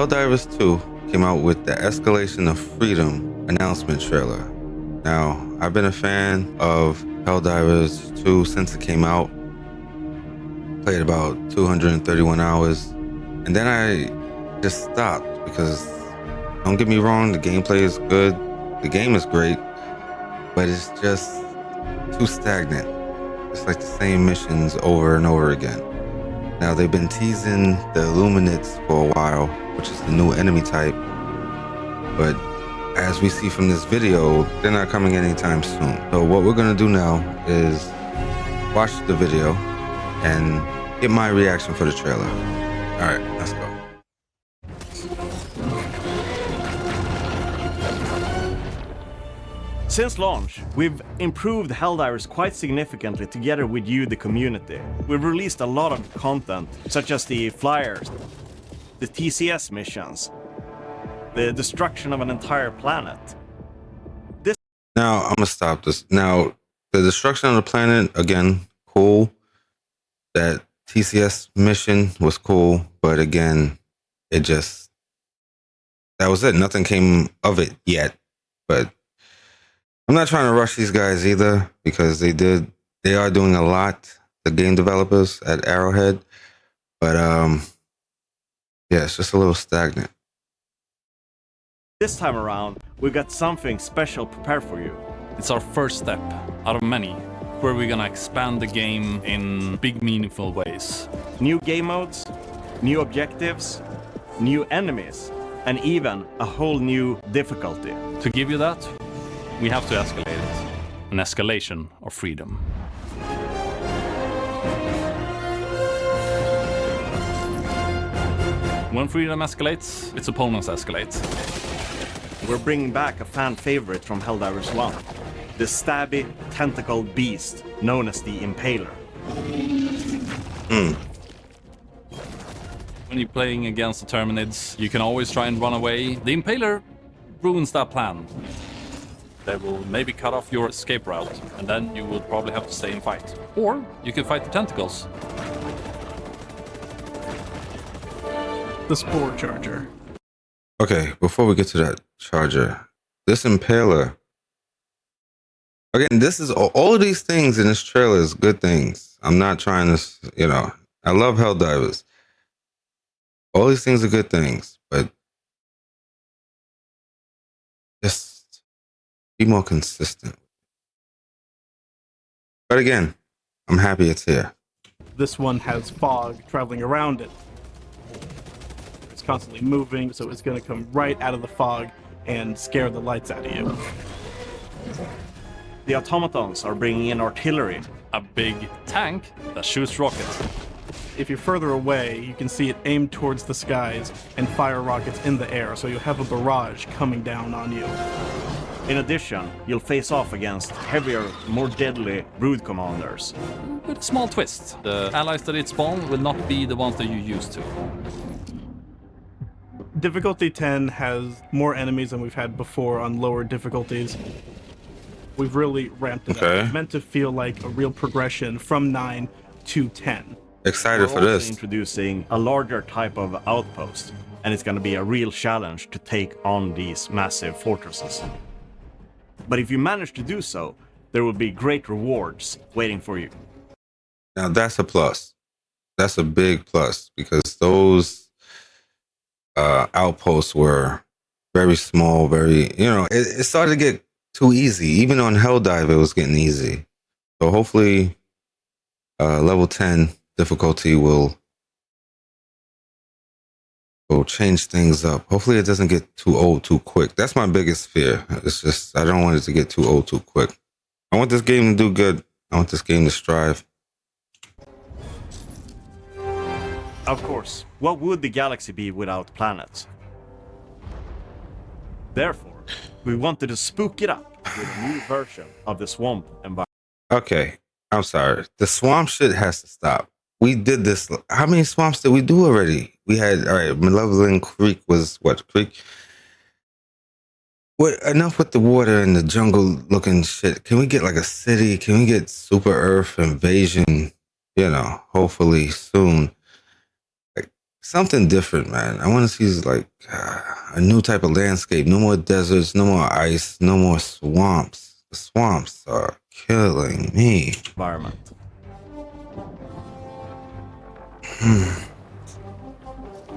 HellDivers 2 came out with the Escalation of Freedom announcement trailer. Now, I've been a fan of HellDivers 2 since it came out. Played about 231 hours. And then I just stopped because, don't get me wrong, the gameplay is good. The game is great. But it's just too stagnant. It's like the same missions over and over again. Now, they've been teasing the Illuminates for a while, which is the new enemy type. But as we see from this video, they're not coming anytime soon. So what we're gonna do now is watch the video and get my reaction for the trailer. All right, let's go. Since launch, we've improved HellDivers quite significantly together with you, the community. We've released a lot of content, such as the flyers, the TCS missions, the destruction of an entire planet. Now, I'm gonna stop this. Now, the destruction of the planet, again, cool. That TCS mission was cool, but again, that was it. Nothing came of it yet, but I'm not trying to rush these guys either because they are doing a lot, the game developers at Arrowhead, but yeah, it's just a little stagnant. This time around, we've got something special prepared for you. It's our first step out of many, where we're gonna expand the game in big, meaningful ways. New game modes, new objectives, new enemies, and even a whole new difficulty. To give you that, we have to escalate it. An escalation of freedom. When freedom escalates, its opponents escalate. We're bringing back a fan favorite from HellDivers 1, the stabby, tentacled beast known as the Impaler. When you're playing against the Terminids, you can always try and run away. The Impaler ruins that plan. They will maybe cut off your escape route, and then you will probably have to stay and fight. Or you can fight the tentacles. The Spore Charger. Okay, before we get to that charger, this Impaler, again, this is all of these things in this trailer is good things. I'm not trying to, I love HellDivers. All these things are good things, but just be more consistent. But again, I'm happy it's here. This one has fog traveling around it. It's constantly moving, so it's going to come right out of the fog and scare the lights out of you. The automatons are bringing in artillery. A big tank that shoots rockets. If you're further away, you can see it aimed towards the skies and fire rockets in the air, so you'll have a barrage coming down on you. In addition, you'll face off against heavier, more deadly brood commanders. With a small twist. The allies that it spawned will not be the ones that you're used to. Difficulty 10 has more enemies than we've had before on lower difficulties. We've really ramped it up. It's meant to feel like a real progression from 9 to 10. Excited for We're this. also introducing a larger type of outpost, and it's going to be a real challenge to take on these massive fortresses. But if you manage to do so, there will be great rewards waiting for you. Now that's a plus. That's a big plus because those outposts were very small, it started to get too easy. Even on HellDive, it was getting easy. So hopefully level 10 difficulty will change things up. Hopefully it doesn't get too old too quick. That's my biggest fear. It's just, I don't want it to get too old too quick. I want this game to do good. I want this game to strive. Of course, what would the galaxy be without planets? Therefore, we wanted to spook it up with a new version of the swamp environment. Okay, I'm sorry. The swamp shit has to stop. We did this. How many swamps did we do already? We had, all right, Malevolent Creek was what? Creek? What? Enough with the water and the jungle looking shit. Can we get like a city? Can we get Super Earth invasion? Hopefully soon. Like, something different, man. I want to see like a new type of landscape. No more deserts, no more ice, no more swamps. The swamps are killing me. Environment.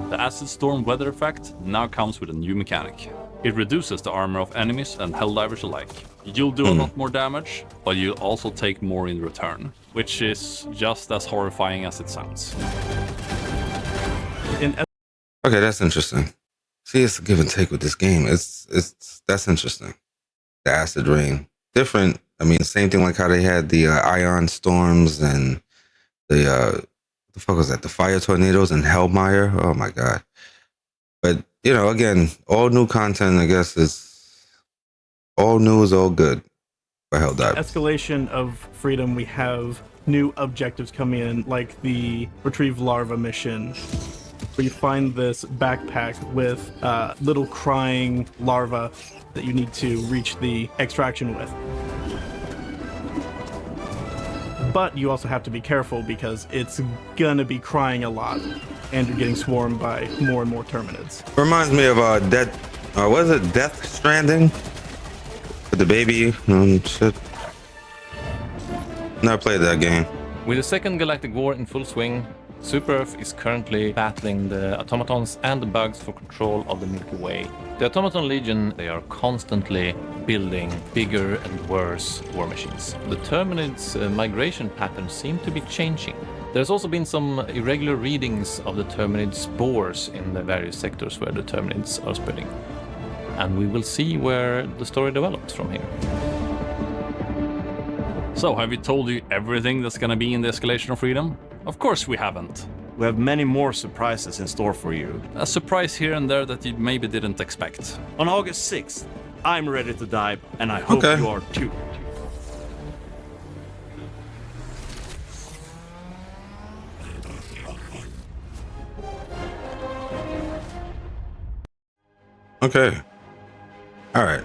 The acid storm weather effect now comes with a new mechanic. It reduces the armor of enemies and Helldivers alike. You'll do a lot more damage, but you'll also take more in return, which is just as horrifying as it sounds. Okay, that's interesting. See, it's a give and take with this game. That's interesting. The acid rain, different. I mean, same thing like how they had the ion storms and the fuck was that? The fire tornadoes and Hellmire. Oh my god! But you know, again, all new content. I guess is all new is all good for HellDivers. Escalation of Freedom, we have new objectives coming in, like the Retrieve Larva mission, where you find this backpack with little crying larvae that you need to reach the extraction with. But you also have to be careful because it's gonna be crying a lot, and you're getting swarmed by more and more Terminids. Reminds me of what is it? Death Stranding with the baby shit. Never played that game. With the second galactic war in full swing, Super Earth is currently battling the automatons and the bugs for control of the Milky Way. The Automaton Legion, they are constantly building bigger and worse war machines. The Terminids' migration patterns seem to be changing. There's also been some irregular readings of the Terminid spores in the various sectors where the Terminids are spreading. And we will see where the story develops from here. So, have we told you everything that's gonna be in the Escalation of Freedom? Of course we haven't. We have many more surprises in store for you. A surprise here and there that you maybe didn't expect. On August 6th, I'm ready to dive, and I hope you are too. Okay. All right.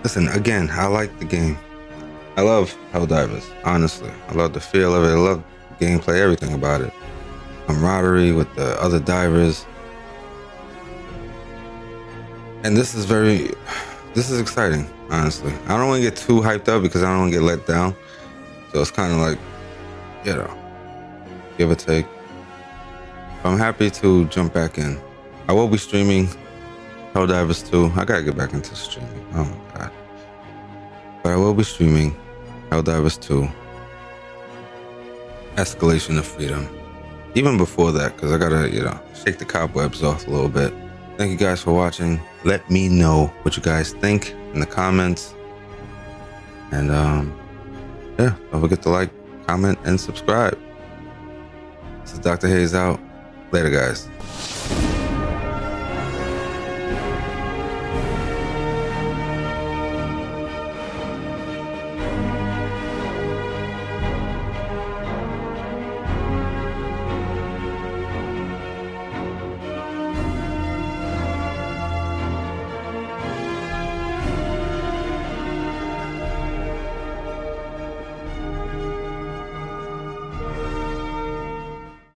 Listen, again, I like the game. I love HellDivers, honestly. I love the feel of it. I love the gameplay, everything about it. Camaraderie with the other divers. And this is exciting, honestly. I don't want to get too hyped up because I don't want to get let down. So it's kind of like, you know, give or take. I'm happy to jump back in. I will be streaming HellDivers 2. I gotta get back into streaming. Oh my god. But I will be streaming HellDivers 2. Escalation of Freedom. Even before that, because I gotta, you know, shake the cobwebs off a little bit. Thank you guys for watching. Let me know what you guys think in the comments. And yeah, don't forget to like, comment, and subscribe. This is Dr. Hayes out. Later, guys.